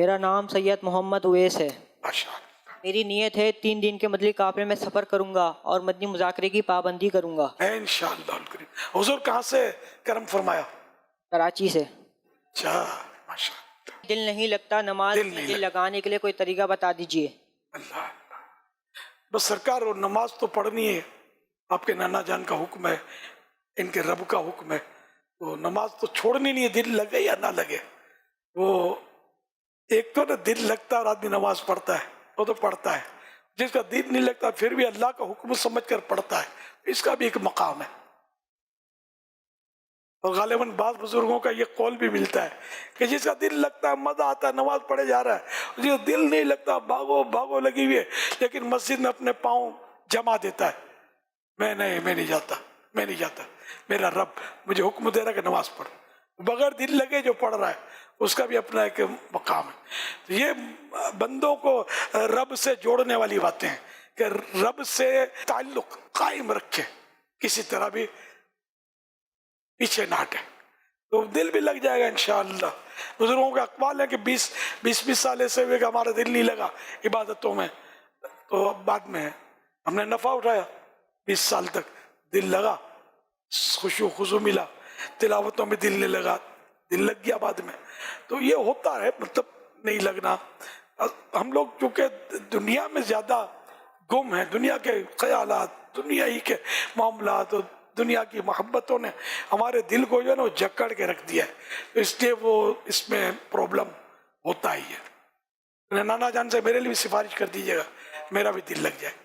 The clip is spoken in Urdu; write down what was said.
میرا نام سید محمد اویس ہے۔ ماشاء اللہ، میری نیت ہے 3 دن کے مدنی قافلے میں سفر کروں گا اور مدنی مذاکرے کی پابندی کروں گا۔ انشاءاللہ الکریم۔ حضور کہاں سے کرم فرمایا؟ کراچی سے۔ اچھا، ماشاء اللہ، دل نہیں لگتا نماز دل میں، نہیں دل لگتا۔ لگانے کے لیے کوئی طریقہ بتا دیجیے۔ اللہ اللہ، بس سرکار اور نماز تو پڑھنی ہے، آپ کے نانا جان کا حکم ہے، ان کے رب کا حکم ہے، تو نماز تو چھوڑنی نہیں ہے، دل لگے یا نہ لگے۔ وہ ایک تو نا دل لگتا اور آدمی نماز پڑھتا ہے، وہ تو پڑھتا ہے، جس کا دل نہیں لگتا پھر بھی اللہ کا حکم سمجھ کر پڑھتا ہے، اس کا بھی ایک مقام ہے۔ اور غالباً بعض بزرگوں کا یہ قول بھی ملتا ہے کہ جس کا دل لگتا ہے مزہ آتا ہے، نماز پڑھے جا رہا ہے، جس کا دل نہیں لگتا بھاگو بھاگو لگی ہوئی ہے، لیکن مسجد میں اپنے پاؤں جما دیتا ہے، میں نہیں جاتا، میرا رب مجھے حکم دے رہا ہے کہ نماز پڑھ، بغیر دل لگے جو پڑھ رہا ہے اس کا بھی اپنا ایک مقام ہے۔ تو یہ بندوں کو رب سے جوڑنے والی باتیں ہیں کہ رب سے تعلق قائم رکھے، کسی طرح بھی پیچھے نہ ہٹے، تو دل بھی لگ جائے گا انشاءاللہ۔ بزرگوں کا اقوال ہے کہ 20 سال ایسے ہوئے کہ ہمارا دل نہیں لگا عبادتوں میں، تو بعد میں ہم نے نفع اٹھایا، 20 سال تک دل لگا، خشوع خضوع ملا، تلاوتوں میں دل نہیں لگا، دل لگ گیا بعد میں۔ تو یہ ہوتا ہے، مطلب نہیں لگنا۔ ہم لوگ چونکہ دنیا میں زیادہ گم ہیں، دنیا کے خیالات، دنیا ہی کے معاملات اور دنیا کی محبتوں نے ہمارے دل کو جو ہے نا وہ جکڑ کے رکھ دیا ہے، اس لیے وہ اس میں پرابلم ہوتا ہی ہے۔ نانا جان سے میرے لیے بھی سفارش کر دیجیے گا، میرا بھی دل لگ جائے۔